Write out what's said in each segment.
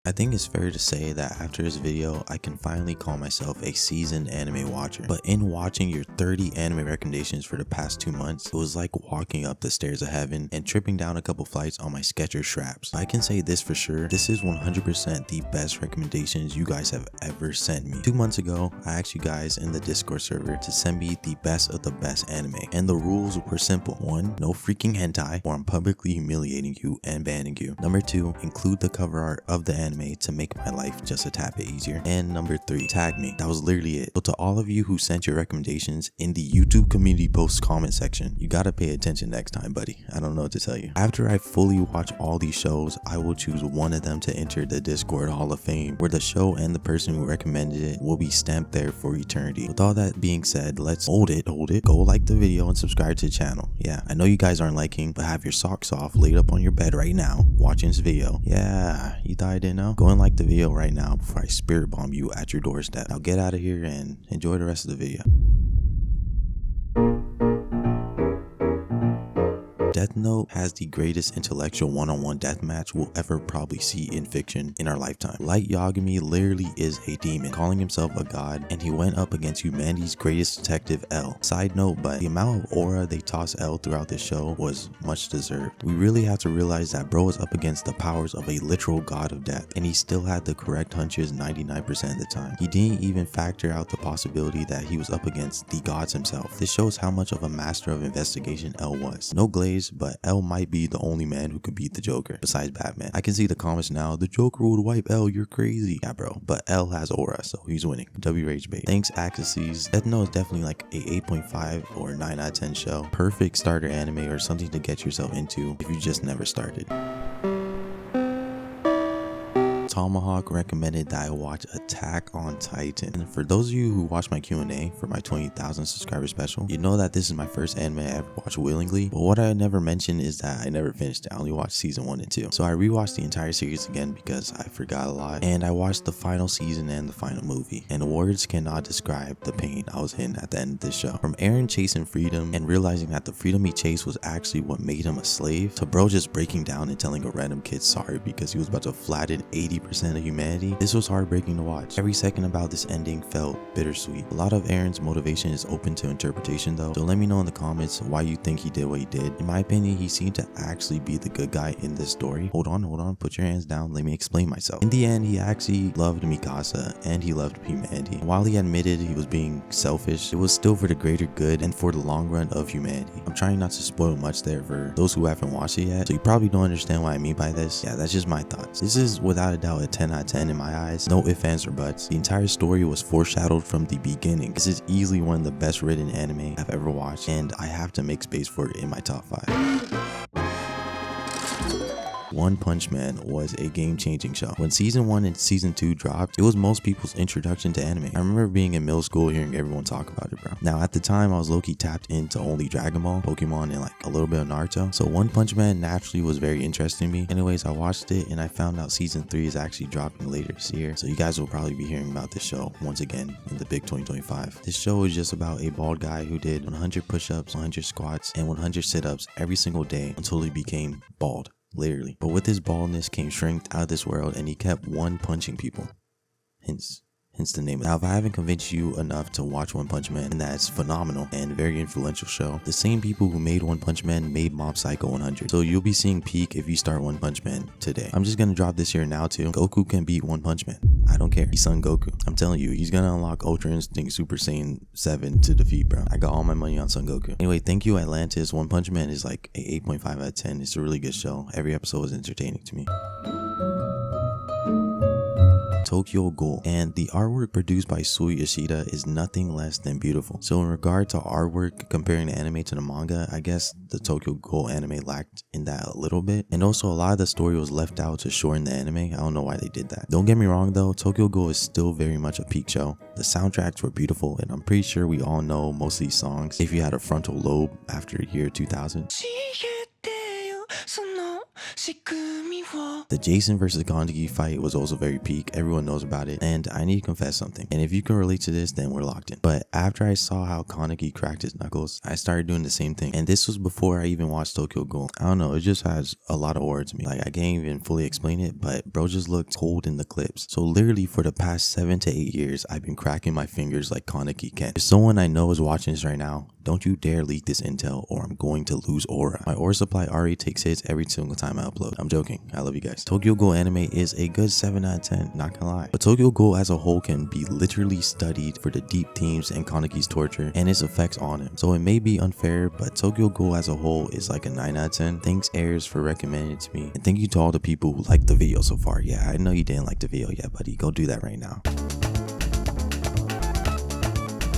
I think it's fair to say that after this video, I can finally call myself a seasoned anime watcher. But in watching your 30 anime recommendations for the past 2 months, it was like walking up the stairs of heaven and tripping down a couple flights on my Skechers straps. I can say this for sure, this is 100% the best recommendations you guys have ever sent me. 2 months ago, I asked you guys in the Discord server to send me the best of the best anime. And the rules were simple. 1, no freaking hentai, or I'm publicly humiliating you and banning you. Number 2, include the cover art of the anime to make my life just a tad bit easier. And number 3, tag me. That was literally it. So to all of you who sent your recommendations in the YouTube community post comment section, you gotta pay attention next time, buddy. I don't know what to tell you. After I fully watch all these shows, I will choose one of them to enter the Discord Hall of Fame, where the show and the person who recommended it will be stamped there for eternity. With all that being said, let's hold it. Go like the video and subscribe to the channel. Yeah, I know you guys aren't liking, but have your socks off, laid up on your bed right now, watching this video. Yeah, you thought I didn't know? Go and like the video right now before I spirit bomb you at your doorstep. Now get out of here and enjoy the rest of the video. Death Note has the greatest intellectual one-on-one deathmatch we'll ever probably see in fiction in our lifetime. Light Yagami literally is a demon, calling himself a god, and he went up against humanity's greatest detective, L. Side note, but the amount of aura they toss L throughout this show was much deserved. We really have to realize that bro was up against the powers of a literal god of death, and he still had the correct hunches 99% of the time. He didn't even factor out the possibility that he was up against the gods himself. This shows how much of a master of investigation L was. No glaze, but L might be the only man who could beat the Joker besides Batman. I can see the comments now, the Joker would wipe L, you're crazy. Yeah bro, but L has aura, so he's winning. WH bait. Thanks Axeses. Death Note is definitely like a 8.5 or 9 out of 10 show. Perfect starter anime or something to get yourself into if you just never started. Tomahawk recommended that I watch Attack on Titan. And for those of you who watch my Q&A for my 20,000 subscriber special, you know that this is my first anime I ever watched willingly. But what I never mentioned is that I never finished it. I only watched season 1 and 2. So I rewatched the entire series again because I forgot a lot. And I watched the final season and the final movie. And words cannot describe the pain I was in at the end of this show. From Eren chasing freedom and realizing that the freedom he chased was actually what made him a slave, to bro just breaking down and telling a random kid sorry because he was about to flatten 80% of humanity. This was heartbreaking to watch. Every second about this ending felt bittersweet. A lot of Eren's motivation is open to interpretation though, so let me know in the comments why you think he did what he did. In my opinion, he seemed to actually be the good guy in this story. Hold on, put your hands down, let me explain myself. In the end, he actually loved Mikasa and he loved humanity. While he admitted he was being selfish, it was still for the greater good and for the long run of humanity. I'm trying not to spoil much there for those who haven't watched it yet, so you probably don't understand what I mean by this. Yeah, that's just my thoughts. This is without a doubt a 10 out of 10 in my eyes. No ifs, ands, or buts. The entire story was foreshadowed from the beginning. This is easily one of the best written anime I've ever watched, and I have to make space for it in my top 5. One Punch Man was a game-changing show. When season 1 and season 2 dropped, it was most people's introduction to anime. I remember being in middle school hearing everyone talk about it, bro. Now at the time, I was low-key tapped into only Dragon Ball, Pokemon, and like a little bit of Naruto. So One Punch Man naturally was very interesting to me. Anyways, I watched it and I found out season 3 is actually dropping later this year. So you guys will probably be hearing about this show once again in the big 2025. This show is just about a bald guy who did 100 push-ups, 100 squats, and 100 sit-ups every single day until he became bald. Literally. But with his baldness came strength out of this world, and he kept one punching people. Hence the name. Now, if I haven't convinced you enough to watch One Punch Man, and that it's phenomenal and very influential show, the same people who made One Punch Man made Mob Psycho 100. So you'll be seeing peak if you start One Punch Man today. I'm just gonna drop this here now too. Goku can beat One Punch Man. I don't care. He's Son Goku. I'm telling you, he's gonna unlock Ultra Instinct Super Saiyan 7 to defeat, bro. I got all my money on Son Goku. Anyway, thank you Atlantis. One Punch Man is like a 8.5 out of 10. It's a really good show. Every episode was entertaining to me. Tokyo Ghoul, and the artwork produced by Sui Ishida is nothing less than beautiful. So in regard to artwork, comparing the anime to the manga, I guess the Tokyo Ghoul anime lacked in that a little bit, and also a lot of the story was left out to shorten the anime. I don't know why they did that. Don't get me wrong though, Tokyo Ghoul is still very much a peak show. The soundtracks were beautiful, and I'm pretty sure we all know most of these songs if you had a frontal lobe after year 2000. The Jason versus Kaneki fight was also very peak, everyone knows about it, and I need to confess something, and if you can relate to this, then we're locked in. But after I saw how Kaneki cracked his knuckles, I started doing the same thing, and this was before I even watched Tokyo Ghoul. I don't know, it just has a lot of aura to me. Like, I can't even fully explain it, but bro just looked cold in the clips. So literally for the past 7 to 8 years, I've been cracking my fingers like Kaneki can. If someone I know is watching this right now, don't you dare leak this intel or I'm going to lose aura. My aura supply already takes hits every single time I upload. I'm joking. I love you guys. Tokyo Ghoul anime is a good 7 out of 10, not gonna lie. But Tokyo Ghoul as a whole can be literally studied for the deep themes and Kaneki's torture and its effects on him. So it may be unfair, but Tokyo Ghoul as a whole is like a 9 out of 10. Thanks Aris for recommending it to me. And thank you to all the people who liked the video so far. Yeah, I know you didn't like the video yet, buddy. Go do that right now.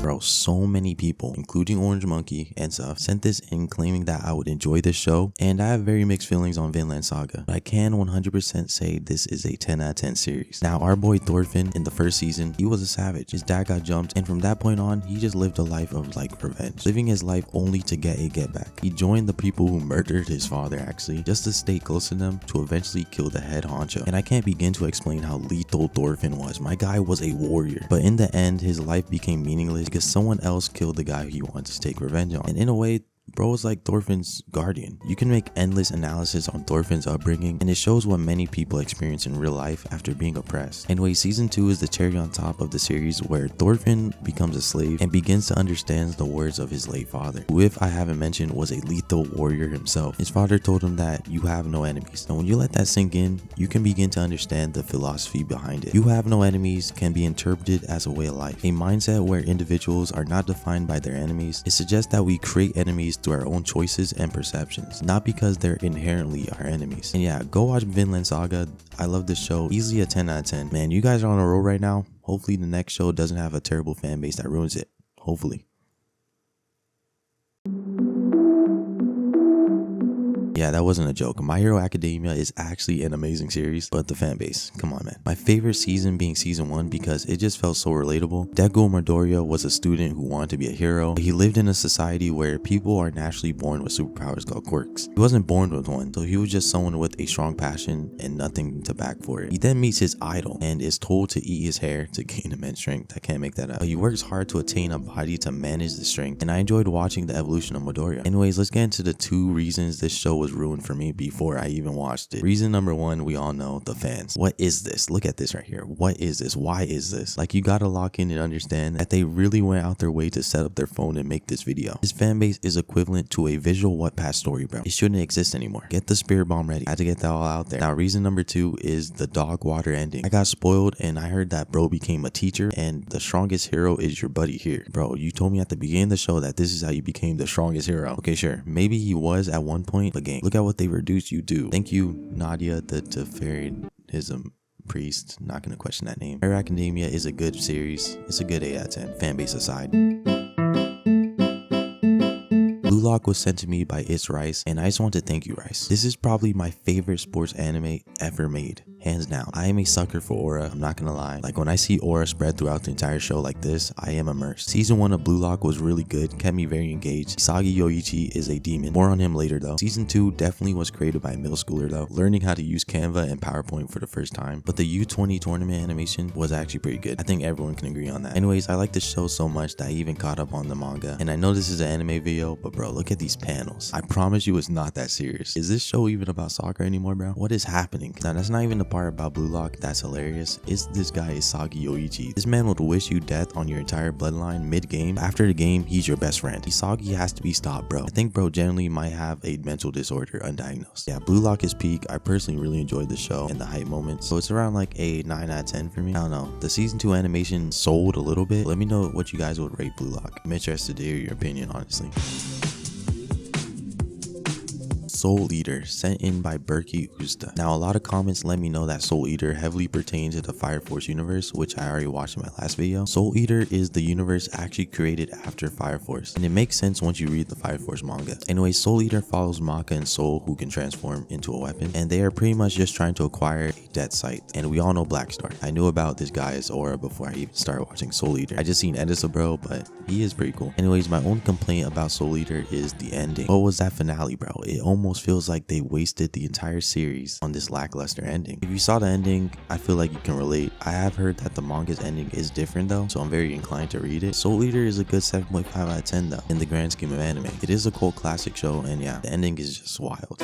Bro, so many people, including OrangeMonke and stuff, sent this in claiming that I would enjoy this show, and I have very mixed feelings on Vinland Saga, but I can 100% say this is a 10 out of 10 series. Now, our boy Thorfinn in the first season, he was a savage. His dad got jumped, and from that point on, he just lived a life of like revenge, living his life only to get a get back. He joined the people who murdered his father actually, just to stay close to them to eventually kill the head honcho. And I can't begin to explain how lethal Thorfinn was. My guy was a warrior, but in the end, his life became meaningless because someone else killed the guy he wanted to take revenge on. And in a way, bro was like Thorfinn's guardian. You can make endless analysis on Thorfinn's upbringing, and it shows what many people experience in real life after being oppressed. Anyway, season 2 is the cherry on top of the series where Thorfinn becomes a slave and begins to understand the words of his late father, who, if I haven't mentioned, was a lethal warrior himself. His father told him that you have no enemies, and when you let that sink in, you can begin to understand the philosophy behind it. You have no enemies can be interpreted as a way of life, a mindset where individuals are not defined by their enemies. It suggests that we create enemies through our own choices and perceptions, not because they're inherently our enemies. And yeah, go watch Vinland Saga. I love this show. Easily a 10 out of 10. Man, you guys are on a roll right now. Hopefully the next show doesn't have a terrible fan base that ruins it. Hopefully. Yeah, that wasn't a joke. My Hero Academia is actually an amazing series, but the fan base, come on man. My favorite season being season 1 because it just felt so relatable. Deku Midoriya was a student who wanted to be a hero. He lived in a society where people are naturally born with superpowers called quirks. He wasn't born with one, so he was just someone with a strong passion and nothing to back for it. He then meets his idol and is told to eat his hair to gain immense strength. I can't make that up. But he works hard to attain a body to manage the strength, and I enjoyed watching the evolution of Midoriya. Anyways, let's get into the 2 reasons this show was ruined for me before I even watched it. Reason number 1, we all know, the fans. What is this? Look at this right here. What is this? Why is this? Like, you gotta lock in and understand that they really went out their way to set up their phone and make this video. This fan base is equivalent to a visual Wattpad story, bro. It shouldn't exist anymore. Get the spirit bomb ready. I had to get that all out there. Now, reason number 2 is the dog water ending. I got spoiled and I heard that bro became a teacher and the strongest hero is your buddy here. Bro, you told me at the beginning of the show that this is how you became the strongest hero. Okay, sure. Maybe he was at one point, but gang, look at what they reduced you to. Thank you, Nadia, the teferinism priest. Not gonna question that name. Hero Academia is a good series. It's a good 8 out of 10, fan base aside. Blue Lock was sent to me by ItsRyce, and I just want to thank you, Rice. This is probably my favorite sports anime ever made. Hands down. I am a sucker for aura, I'm not gonna lie. Like, when I see aura spread throughout the entire show like this, I am immersed. Season 1 of Blue Lock was really good, kept me very engaged. Saga Yoichi is a demon. More on him later though. Season 2 definitely was created by a middle schooler though, learning how to use Canva and PowerPoint for the first time. But the U20 tournament animation was actually pretty good. I think everyone can agree on that. Anyways, I like this show so much that I even caught up on the manga. And I know this is an anime video, but bro, look at these panels. I promise you it's not that serious. Is this show even about soccer anymore, bro? What is happening? Now, that's not even the part about Blue Lock that's hilarious. Is this guy is Saga Yoichi. This man would wish you death on your entire bloodline mid-game. After the game, he's your best friend. Sagi has to be stopped, bro. I think bro generally might have a mental disorder undiagnosed. Yeah, Blue Lock is peak. I personally really enjoyed the show and the hype moments. So it's around like a 9 out of 10 for me. I don't know. The season 2 animation sold a little bit. Let me know what you guys would rate Blue Lock. I'm interested to hear your opinion, honestly. Soul Eater, sent in by BurkeUsta. Now, a lot of comments let me know that Soul Eater heavily pertains to the Fire Force universe, which I already watched in my last video. Soul Eater is the universe actually created after Fire Force, and it makes sense once you read the Fire Force manga. Anyway, Soul Eater follows Maka and Soul, who can transform into a weapon, and they are pretty much just trying to acquire a dead site. And we all know Blackstar. I knew about this guy's aura before I even started watching Soul Eater. I just seen edits of bro, but he is pretty cool. Anyways, my own complaint about Soul Eater is the ending. What was that finale, bro? It almost almost feels like they wasted the entire series on this lackluster ending. If you saw the ending, I feel like you can relate. I have heard that the manga's ending is different though, so I'm very inclined to read it. Soul Eater is a good 7.5 out of 10 though, in the grand scheme of anime. It is a cult classic show, and yeah, the ending is just wild.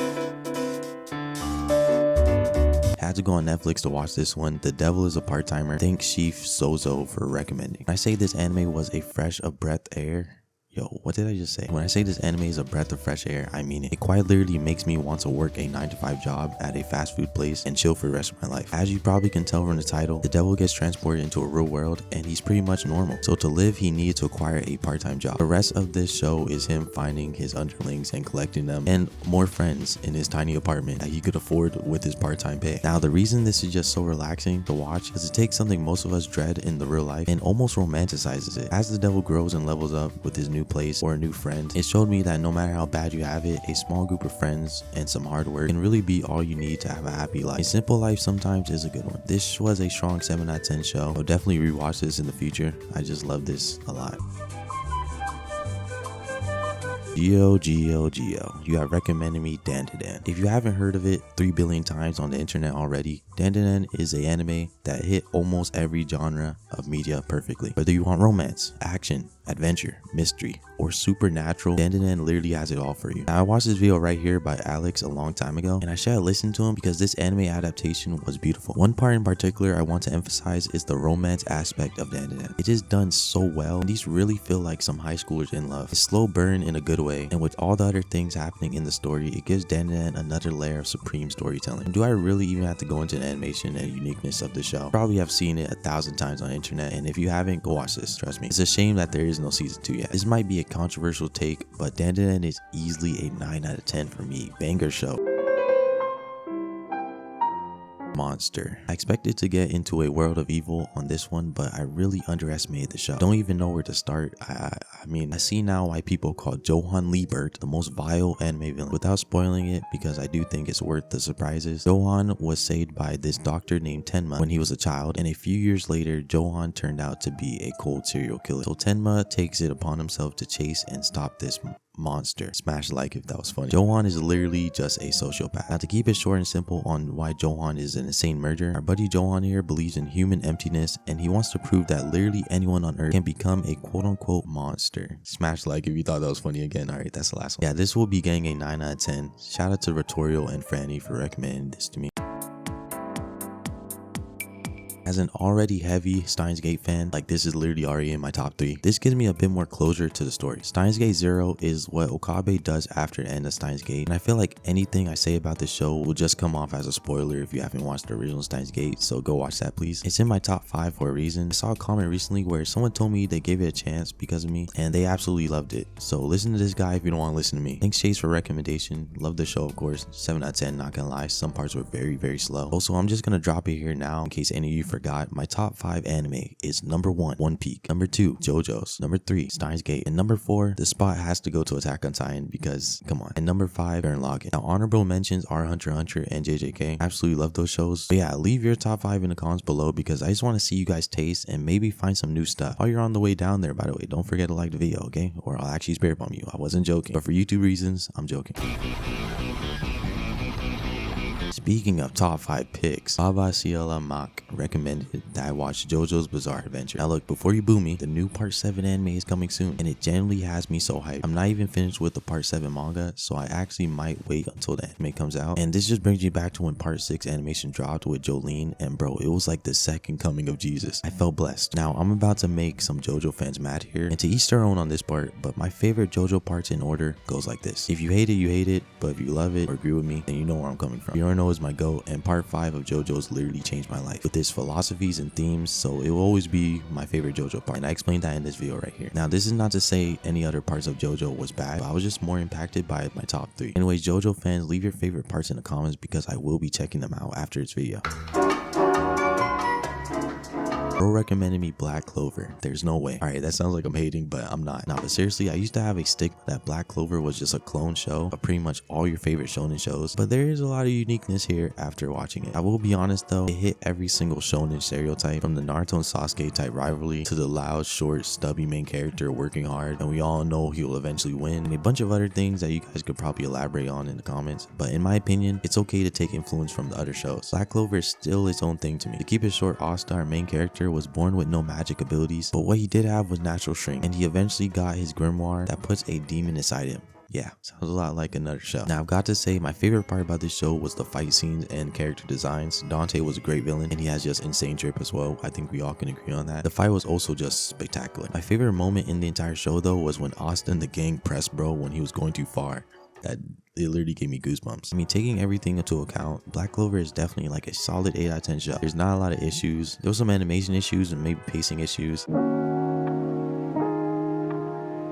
Had to go on Netflix to watch this one. The Devil is a Part-Timer. Thanks Chief Sozo for recommending. When I say this anime was a fresh of breath air, yo, what did I just say? When I say this anime is a breath of fresh air, I mean it. It quite literally makes me want to work a 9-to-5 job at a fast food place and chill for the rest of my life. As you probably can tell from the title, the devil gets transported into a real world and he's pretty much normal. So to live, he needed to acquire a part-time job. The rest of this show is him finding his underlings and collecting them, and more friends in his tiny apartment that he could afford with his part-time pay. Now, the reason this is just so relaxing to watch is it takes something most of us dread in the real life and almost romanticizes it. As the devil grows and levels up with his new place or a new friend, it showed me that no matter how bad you have it, a small group of friends and some hard work can really be all you need to have a happy life. A simple life sometimes is a good one. This was a strong 7 out of 10 show. I'll definitely rewatch this in the future. I just love this a lot. Geo, you have recommended me Dandadan. If you haven't heard of it 3 billion times on the internet already, Dandadan is an anime that hit almost every genre of media perfectly. Whether you want romance, action, adventure, mystery, or supernatural, Dandadan literally has it all for you. Now, I watched this video right here by Alex a long time ago, and I should have listened to him because this anime adaptation was beautiful. One part in particular I want to emphasize is the romance aspect of Dandadan. It is done so well, and these really feel like some high schoolers in love. It's slow burn in a good way, and with all the other things happening in the story, it gives Dandadan another layer of supreme storytelling. And do I really even have to go into the animation and uniqueness of the show? Probably have seen it 1,000 times on the internet, and if you haven't, go watch this, trust me. It's a shame that there is no season 2 yet. This might be a controversial take, but Dandadan is easily a 9 out of 10 for me. Banger show. Monster. I expected to get into a world of evil on this one, but I really underestimated the show. Don't even know where to start. I mean, I see now why people call Johan Liebert the most vile anime villain. Without spoiling it, because I do think it's worth the surprises, Johan was saved by this doctor named Tenma when he was a child, and a few years later, Johan turned out to be a cold serial killer. So Tenma takes it upon himself to chase and stop this monster. Smash like if that was funny. Johan is literally just a sociopath. Now, to keep it short and simple on why Johan is an insane murderer, our buddy Johan here believes in human emptiness, and he wants to prove that literally anyone on earth can become a quote-unquote monster. Smash like if you thought that was funny again. Alright, that's the last one. Yeah, this will be getting a 9 out of 10. Shout out to Rotorial and Franny for recommending this to me. As an already heavy Steins Gate fan, like this is literally already in my top 3. This gives me a bit more closure to the story. Steins Gate 0 is what Okabe does after the end of Steins Gate, and I feel like anything I say about this show will just come off as a spoiler if you haven't watched the original Steins Gate, so go watch that please. It's in my top 5 for a reason. I saw a comment recently where someone told me they gave it a chance because of me, and they absolutely loved it. So listen to this guy if you don't want to listen to me. Thanks Chayse for recommendation. Love the show, of course. 7 out of 10, not gonna lie. Some parts were very slow. Also, I'm just gonna drop it here now in case any of you forgot. My top 5 anime is number 1, One Piece, number 2, JoJo's, number 3, Steins Gate, and number 4, the spot has to go to Attack on Titan because, come on, and number 5, Gurren Lagann. Now, honorable mentions are Hunter x Hunter and JJK. Absolutely love those shows. But yeah, leave your top 5 in the comments below because I just want to see you guys taste and maybe find some new stuff. While you're on the way down there, by the way, don't forget to like the video, okay? Or I'll actually spirit bomb you. I wasn't joking. But for YouTube reasons, I'm joking. Speaking of top 5 picks, Baba Ciela Mak recommended that I watch JoJo's Bizarre Adventure. Now look, before you boo me, the new part 7 anime is coming soon, and it genuinely has me so hyped. I'm not even finished with the part 7 manga, so I actually might wait until the anime comes out. And this just brings me back to when part 6 animation dropped with Jolene, and bro, it was like the second coming of Jesus. I felt blessed. Now I'm about to make some JoJo fans mad here, and to each their own on this part, but my favorite JoJo parts in order goes like this. If you hate it, you hate it, but if you love it or agree with me, then you know where I'm coming from. Fiorino is my GOAT, and part 5 of JoJo's literally changed my life with its philosophies and themes, so it will always be my favorite JoJo part, and I explained that in this video right here. Now this is not to say any other parts of JoJo was bad, but I was just more impacted by my top 3. Anyways, JoJo fans, leave your favorite parts in the comments because I will be checking them out after this video. Bro recommended me Black Clover. There's no way. Alright, that sounds like I'm hating, but I'm not. Nah, but seriously, I used to have a stigma that Black Clover was just a clone show of pretty much all your favorite shonen shows, but there is a lot of uniqueness here after watching it. I will be honest though, it hit every single shonen stereotype, from the Naruto and Sasuke type rivalry to the loud, short, stubby main character working hard, and we all know he'll eventually win, and a bunch of other things that you guys could probably elaborate on in the comments. But in my opinion, it's okay to take influence from the other shows. Black Clover is still its own thing to me. To keep it short, Asta, our main character, was born with no magic abilities, but what he did have was natural strength, and he eventually got his grimoire that puts a demon inside him. Yeah, sounds a lot like another show. Now, I've got to say, my favorite part about this show was the fight scenes and character designs. Dante was a great villain, and he has just insane drip as well. I think we all can agree on that. The fight was also just spectacular. My favorite moment in the entire show, though, was when Asta and the gang pressed bro when he was going too far. That it literally gave me goosebumps. I mean, taking everything into account, Black Clover is definitely like a solid 8 out of 10 show. There's not a lot of issues. There was some animation issues and maybe pacing issues.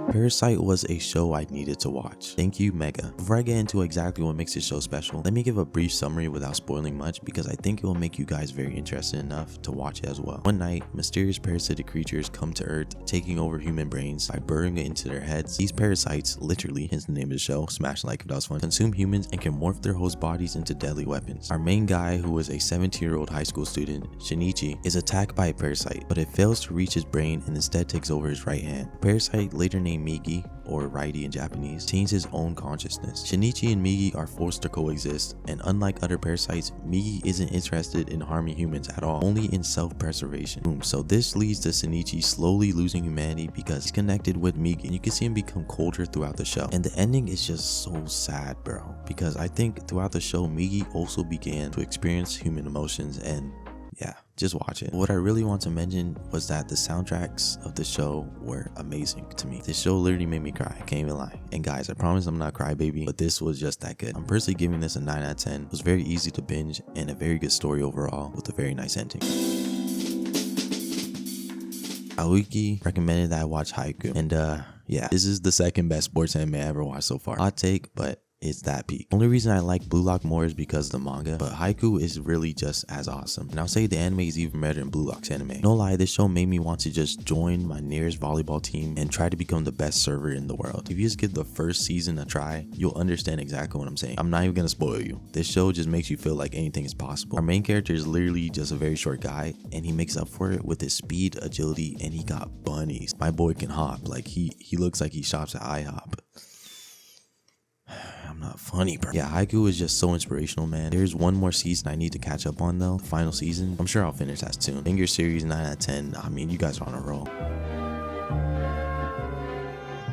Parasyte was a show I needed to watch. Thank you, Mega. Before I get into exactly what makes this show special, let me give a brief summary without spoiling much, because I think it will make you guys very interested enough to watch it as well. One night, mysterious parasitic creatures come to Earth, taking over human brains by burrowing it into their heads. These parasites, literally, hence the name of the show, smash like if that was fun, consume humans and can morph their host bodies into deadly weapons. Our main guy, who is a 17-year-old high school student, Shinichi, is attacked by a parasite, but it fails to reach his brain and instead takes over his right hand. The parasite, later named Migi, or Righty in Japanese, attains his own consciousness. Shinichi and Migi are forced to coexist, and unlike other parasites, Migi isn't interested in harming humans at all, only in self-preservation. Boom. So this leads to Shinichi slowly losing humanity because he's connected with Migi, and you can see him become colder throughout the show. And the ending is just so sad, bro, because I think throughout the show, Migi also began to experience human emotions, and yeah, just watch it. What I really want to mention was that the soundtracks of the show were amazing to me. This show literally made me cry, I can't even lie. And guys, I promise I'm not a crybaby, but this was just that good. I'm personally giving this a 9 out of 10. It was very easy to binge and a very good story overall with a very nice ending. Aoki recommended that I watch Haiykuu, and yeah, this is the second best sports anime I ever watched so far. Hot take, but it's that peak. Only reason I like Blue Lock more is because of the manga, but Haiykuu is really just as awesome. And I'll say the anime is even better than Blue Lock's anime. No lie, this show made me want to just join my nearest volleyball team and try to become the best server in the world. If you just give the first season a try, you'll understand exactly what I'm saying. I'm not even gonna spoil you. This show just makes you feel like anything is possible. Our main character is literally just a very short guy, and he makes up for it with his speed, agility, and he got bunnies. My boy can hop. Like he looks like he shops at IHOP. I'm not funny, bro. Yeah, Haiykuu is just so inspirational, man. There's one more season I need to catch up on though, the final season. I'm sure I'll finish that soon. Banger series, 9 out of 10. I mean, you guys are on a roll.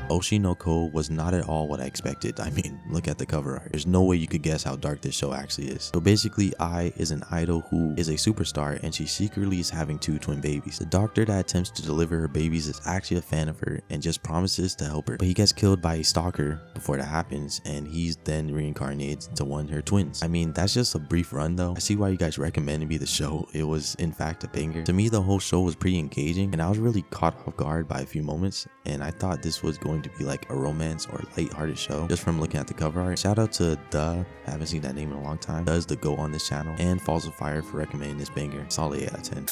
Oshi no Ko was not at all what I expected. I mean, look at the cover art. There's no way you could guess how dark this show actually is. So basically, Ai is an idol who is a superstar, and she secretly is having 2 twin babies. The doctor that attempts to deliver her babies is actually a fan of her and just promises to help her, but he gets killed by a stalker before that happens, and he's then reincarnated to one of her twins. I mean, that's just a brief run though. I see why you guys recommended me the show. It was in fact a banger. To me, the whole show was pretty engaging, and I was really caught off guard by a few moments, and I thought this was going to be like a romance or light-hearted show just from looking at the cover art. Shout out to I haven't seen that name in a long time, does the Go on this channel, and Falsifier for recommending this banger. Solid 8 out of 10.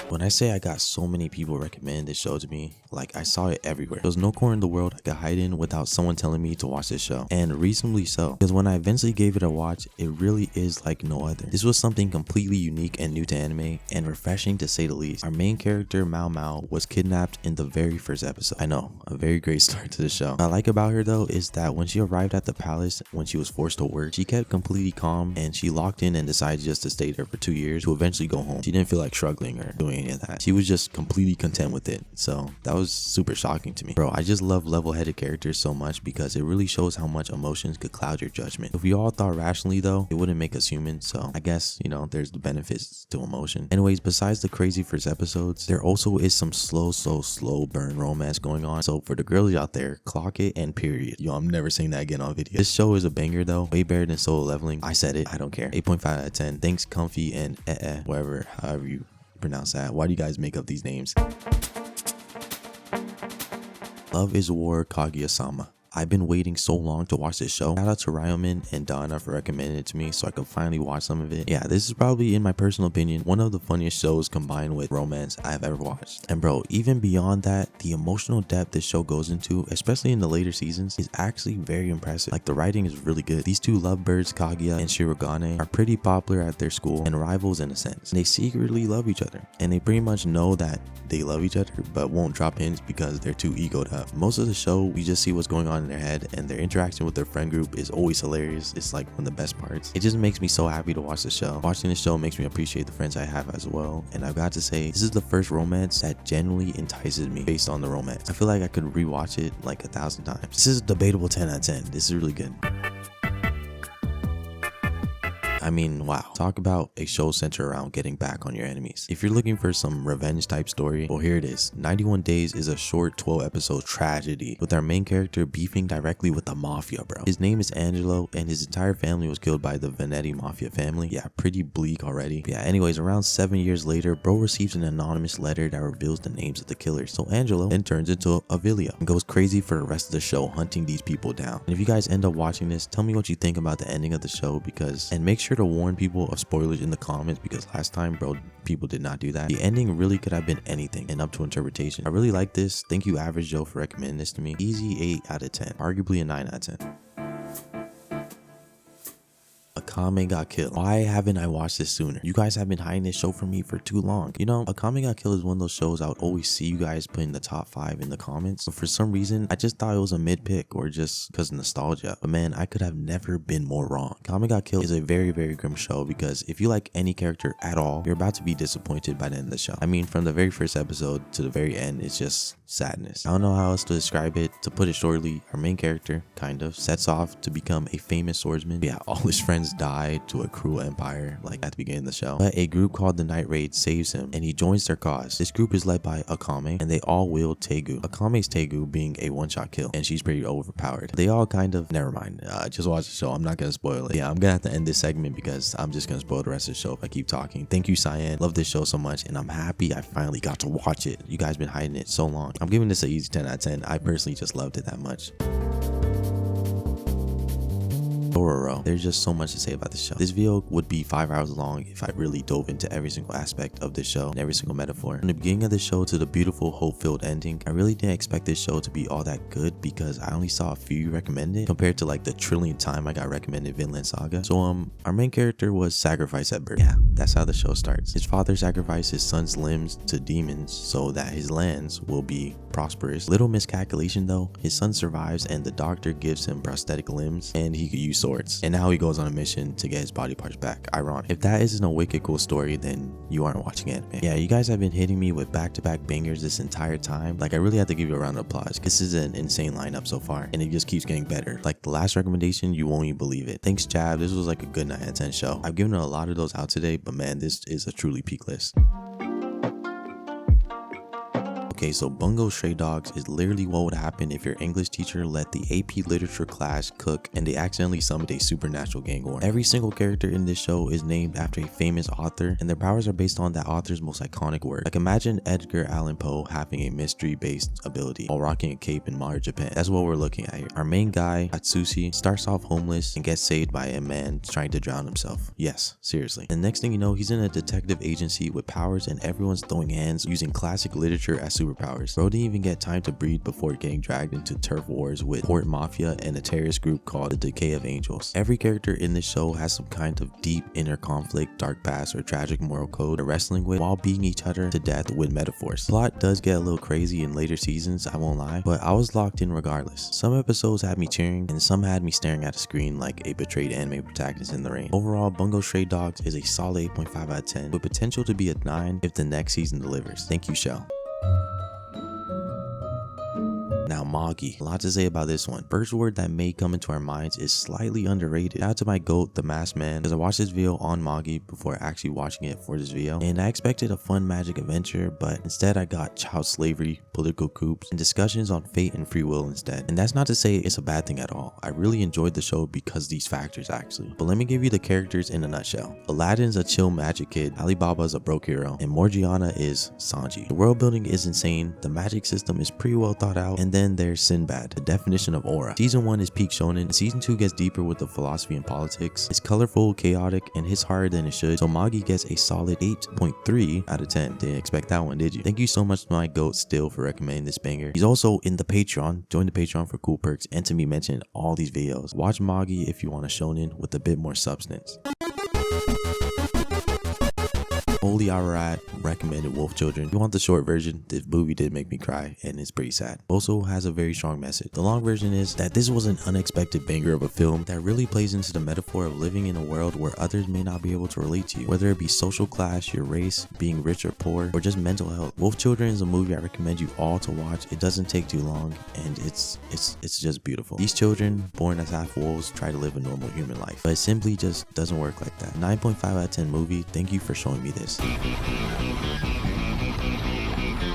When I say I got so many people recommending this show to me, like I saw it everywhere. There was no corner in the world I could hide in without someone telling me to watch this show, and reasonably so, because when I eventually gave it a watch, it really is like no other. This was something completely unique and new to anime, and refreshing to say the least. Our main character, Mao Mao, was kidnapped in the very first episode. I know, a very great start to the show. What I like about her though is that when she arrived at the palace, when she was forced to work, she kept completely calm, and she locked in and decided just to stay there for 2 years to eventually go home. She didn't feel like struggling or doing any of that. She was just completely content with it. So that was super shocking to me. Bro, I just love level-headed characters so much because it really shows how much emotions could cloud your judgment. If we all thought rationally though, it wouldn't make us human. So I guess, you know, there's the benefits to emotion. Anyways, besides the crazy first episodes, there also is some slow burn romance going on. So for the girls out there, clock it and period. Yo, I'm never saying that again on video. This show is a banger though, way better than solo leveling. I said it, I don't care. 8.5 out of 10. Thanks Comfy and whatever, however you pronounce that. Why do you guys make up these names? Love is War Kaguya-sama. I've been waiting so long to watch this show. Shout out to Ryoman and Donna for recommending it to me so I could finally watch some of it. Yeah, this is probably, in my personal opinion, one of the funniest shows combined with romance I have ever watched. And bro, even beyond that, the emotional depth this show goes into, especially in the later seasons, is actually very impressive. Like, the writing is really good. These two lovebirds, Kaguya and Shirogane, are pretty popular at their school and rivals in a sense. And they secretly love each other, and they pretty much know that they love each other but won't drop hints because they're too egoed up. Most of the show, we just see what's going on in their head, and their interaction with their friend group is always hilarious. It's like one of the best parts. It just makes me so happy to watch the show. Watching the show makes me appreciate the friends I have as well, and I've got to say, this is the first romance that genuinely entices me based on the romance. I feel like I could rewatch it like 1,000 times. This is a debatable 10 out of 10. This is really good. I mean, wow. Talk about a show centered around getting back on your enemies. If you're looking for some revenge type story, well, here it is. 91 Days is a short 12 episode tragedy with our main character beefing directly with the mafia, bro. His name is Angelo, and his entire family was killed by the Venetti mafia family. Yeah, pretty bleak already. Yeah, anyways, around 7 years later, bro receives an anonymous letter that reveals the names of the killers. So Angelo then turns into a Villia and goes crazy for the rest of the show hunting these people down. And if you guys end up watching this, tell me what you think about the ending of the show, and make sure to warn people of spoilers in the comments, because last time, bro, people did not do that. The ending really could have been anything and up to interpretation. I really like this. Thank you, AverageJoe, for recommending this to me. Easy 8 out of 10, arguably a 9 out of 10. Akame got killed. Why haven't I watched this sooner? You guys have been hiding this show from me for too long. You know, Akame got killed is one of those shows I would always see you guys put in the top 5 in the comments, but for some reason I just thought it was a mid pick, or just because of nostalgia. But man, I could have never been more wrong. Akame got killed is a very, very grim show, because if you like any character at all, you're about to be disappointed by the end of the show. I mean, from the very first episode to the very end, it's just sadness. I don't know how else to describe it. To put it shortly, our main character kind of sets off to become a famous swordsman. Yeah, all his friends die to a cruel empire, like at the beginning of the show, but a group called the Night Raid saves him, and he joins their cause. This group is led by Akame, and they all wield Tegu. Akame's Tegu being a one-shot kill, and she's pretty overpowered. They all kind of, never mind, just watch the show. I'm not gonna spoil it. Yeah, I'm gonna have to end this segment because I'm just gonna spoil the rest of the show if I keep talking. Thank you, Cyan. Love this show so much, and I'm happy I finally got to watch it. You guys been hiding it so long. I'm giving this an easy 10 out of 10. I personally just loved it that much. Rotorial. There's just so much to say about this show. This video would be 5 hours long if I really dove into every single aspect of this show and every single metaphor. From the beginning of the show to the beautiful hope-filled ending, I really didn't expect this show to be all that good, because I only saw a few recommended compared to like the trillionth time I got recommended Vinland Saga. So our main character was sacrificed at birth. Yeah, that's how the show starts. His father sacrificed his son's limbs to demons so that his lands will be prosperous. Little miscalculation though, his son survives and the doctor gives him prosthetic limbs and he could use swords. And now he goes on a mission to get his body parts back. Ironic. If that isn't a wicked cool story, then you aren't watching anime. Yeah, you guys have been hitting me with back-to-back bangers this entire time. Like, I really have to give you a round of applause. This is an insane lineup so far, and it just keeps getting better. Like the last recommendation, you won't even believe it. Thanks, Jab. This was like a good 9 out of 10 show. I've given a lot of those out today, but man, this is a truly peak list. Okay, so Bungo Stray Dogs is literally what would happen if your English teacher let the AP Literature class cook and they accidentally summoned a supernatural gang war. Every single character in this show is named after a famous author, and their powers are based on that author's most iconic work. Like, imagine Edgar Allan Poe having a mystery-based ability while rocking a cape in modern Japan. That's what we're looking at here. Our main guy, Atsushi, starts off homeless and gets saved by a man trying to drown himself. Yes, seriously. And next thing you know, he's in a detective agency with powers and everyone's throwing hands using classic literature as superpowers. Bro didn't even get time to breathe before getting dragged into turf wars with Port Mafia and a terrorist group called the Decay of Angels. Every character in this show has some kind of deep inner conflict, dark past, or tragic moral code they're wrestling with while beating each other to death with metaphors. Plot does get a little crazy in later seasons, I won't lie, but I was locked in regardless. Some episodes had me cheering and some had me staring at a screen like a betrayed anime protagonist in the rain. Overall, Bungo Stray Dogs is a solid 8.5 out of 10 with potential to be a 9 if the next season delivers. Thank you, Shell. Now, Magi. A lot to say about this one. First word that may come into our minds is slightly underrated. Shout out to my GOAT, the Masked Man, because I watched this video on Magi before actually watching it for this video, and I expected a fun magic adventure, but instead I got child slavery, political coups, and discussions on fate and free will instead. And that's not to say it's a bad thing at all. I really enjoyed the show because of these factors actually. But let me give you the characters in a nutshell. Aladdin's a chill magic kid, Alibaba's a broke hero, and Morgiana is Sanji. The world building is insane, the magic system is pretty well thought out, and then then there's Sinbad, the definition of aura. Season 1 is peak shonen, and season 2 gets deeper with the philosophy and politics. It's colorful, chaotic, and hits harder than it should, so Magi gets a solid 8.3 out of 10. Didn't expect that one, did you? Thank you so much to my goat Still for recommending this banger. He's also in the Patreon. Join the Patreon for cool perks and to be mentioned in all these videos. Watch Magi if you want a shonen with a bit more substance. Holy Ararat recommended Wolf Children. If you want the short version, this movie did make me cry and it's pretty sad. Also has a very strong message. The long version is that this was an unexpected banger of a film that really plays into the metaphor of living in a world where others may not be able to relate to you, whether it be social class, your race, being rich or poor, or just mental health. Wolf Children is a movie I recommend you all to watch. It doesn't take too long and it's just beautiful. These children born as half wolves try to live a normal human life, but it simply just doesn't work like that. 9.5 out of 10 movie. Thank you for showing me this.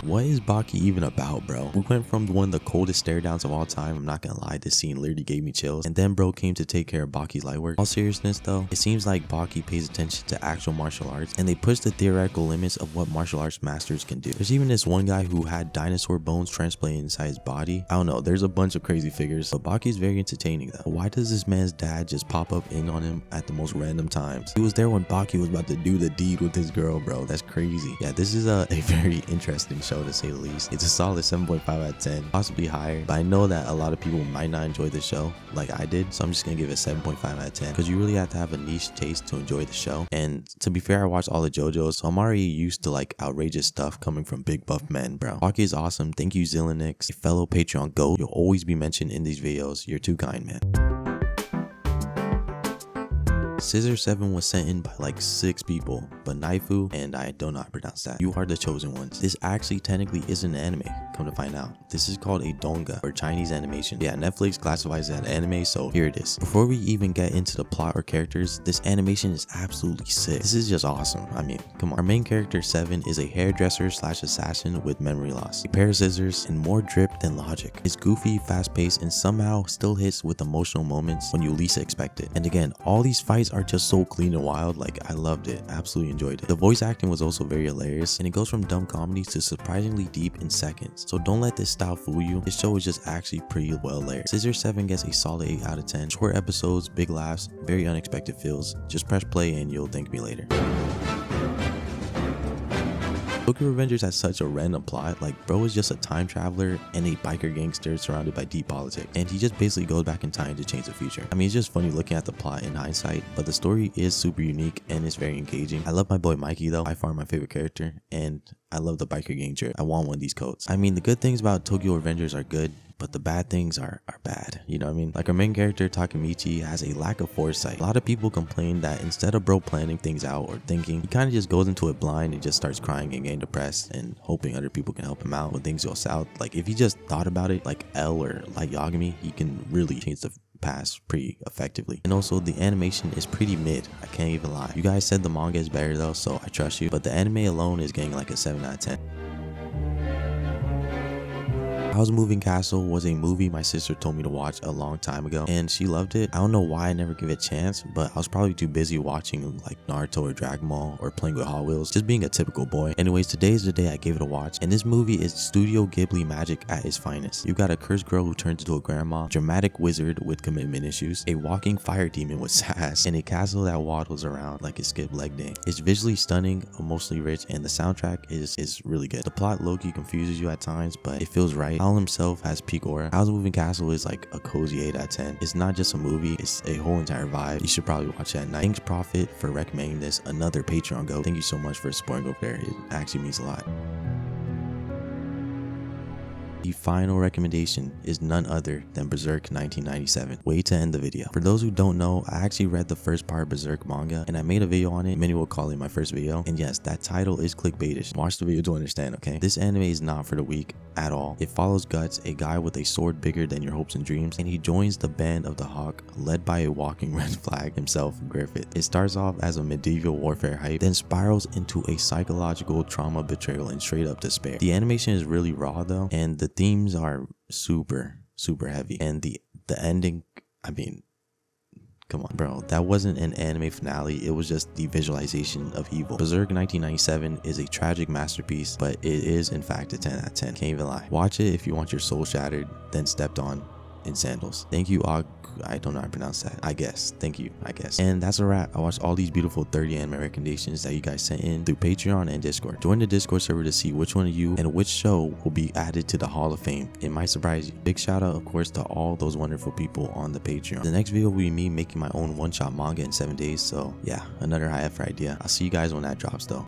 What is Baki even about, bro? We went from one of the coldest stare downs of all time. I'm not gonna lie, this scene literally gave me chills. And then bro came to take care of Baki's light work. All seriousness though, it seems like Baki pays attention to actual martial arts and they push the theoretical limits of what martial arts masters can do. There's even this one guy who had dinosaur bones transplanted inside his body. I don't know, there's a bunch of crazy figures, but Baki is very entertaining though. Why does this man's dad just pop up in on him at the most random times? He was there when Baki was about to do the deed with his girl, bro. That's crazy. Yeah, this is a very interesting show to say the least. It's a solid 7.5 out of 10, possibly higher, but I know that a lot of people might not enjoy the show like I did, so I'm just gonna give it 7.5 out of 10 because you really have to have a niche taste to enjoy the show. And to be fair, I watched all the JoJos, so I'm already used to like outrageous stuff coming from big buff men, bro. Baki is awesome. Thank you, Zillinix, a fellow Patreon goat. You'll always be mentioned in these videos. You're too kind, man. Scissor 7 was sent in by like 6 people, but Naifu, and I do not pronounce that, you are the chosen ones. This actually technically isn't an anime, come to find out. This is called a donga, or Chinese animation. Yeah, Netflix classifies it as anime, so here it is. Before we even get into the plot or characters, this animation is absolutely sick. This is just awesome. I mean, come on. Our main character 7 is a hairdresser slash assassin with memory loss, a pair of scissors, and more drip than logic. It's goofy, fast paced, and somehow still hits with emotional moments when you least expect it. And again, all these fights are just so clean and wild. Like, I loved it, absolutely enjoyed it. The voice acting was also very hilarious, and it goes from dumb comedy to surprisingly deep in seconds. So don't let this style fool you. This show is just actually pretty well layered. Scissor 7 gets a solid 8 out of 10. Short episodes, big laughs, very unexpected feels. Just press play and you'll thank me later. Tokyo Revengers has such a random plot. Like, bro is just a time traveler and a biker gangster surrounded by deep politics, and he just basically goes back in time to change the future. I mean, it's just funny looking at the plot in hindsight, but the story is super unique and it's very engaging. I love my boy Mikey though, by far my favorite character, and I love the biker gang trip. I want one of these coats. I mean, the good things about Tokyo Revengers are good, but the bad things are bad, you know what I mean? Like, our main character Takemichi has a lack of foresight. A lot of people complain that instead of bro planning things out or thinking, he kind of just goes into it blind and just starts crying and getting depressed and hoping other people can help him out when things go south. Like, if he just thought about it like L or like Yagami, he can really change the past pretty effectively. And also, the animation is pretty mid, I can't even lie. You guys said the manga is better though, so I trust you, but the anime alone is getting like a 7 out of 10. Howl's Moving Castle was a movie my sister told me to watch a long time ago, and she loved it. I don't know why I never give it a chance, but I was probably too busy watching like Naruto or Dragon Ball or playing with Hot Wheels, just being a typical boy. Anyways, today is the day I gave it a watch, and this movie is Studio Ghibli magic at its finest. You got a cursed girl who turns into a grandma, dramatic wizard with commitment issues, a walking fire demon with sass, and a castle that waddles around like it skipped leg day. It's visually stunning, emotionally rich, and the soundtrack is really good. The plot low-key confuses you at times, but it feels right. Howl himself has peak aura. Howl's Moving Castle is like a cozy 8 out of 10. It's not just a movie, it's a whole entire vibe. You should probably watch it at night. Thanks Prophet for recommending this, another Patreon go. Thank you so much for supporting over there. It actually means a lot. The final recommendation is none other than Berserk 1997. Way to end the video. For those who don't know, I actually read the first part of Berserk manga and I made a video on it. Many will call it my first video. And yes, that title is clickbaitish. Watch the video to understand, okay? This anime is not for the weak at all. It follows Guts, a guy with a sword bigger than your hopes and dreams, and he joins the band of the Hawk, led by a walking red flag himself, Griffith. It starts off as a medieval warfare hype, then spirals into a psychological trauma, betrayal, and straight up despair. The animation is really raw though, and the themes are super heavy, and the ending, I mean, Come on, bro. That wasn't an anime finale. It was just the visualization of evil. Berserk 1997 is a tragic masterpiece, but it is in fact a 10 out of 10. Can't even lie. Watch it if you want your soul shattered, then stepped on in sandals. Thank you, I don't know how to pronounce that. I guess. Thank you, I guess. And that's a wrap. I watched all these beautiful 30 anime recommendations that you guys sent in through Patreon and Discord. Join the Discord server to see which one of you and which show will be added to the Hall of Fame. It might surprise you. Big shout out, of course, to all those wonderful people on the Patreon. The next video will be me making my own one-shot manga in 7 days. So yeah, another high effort idea. I'll see you guys when that drops though.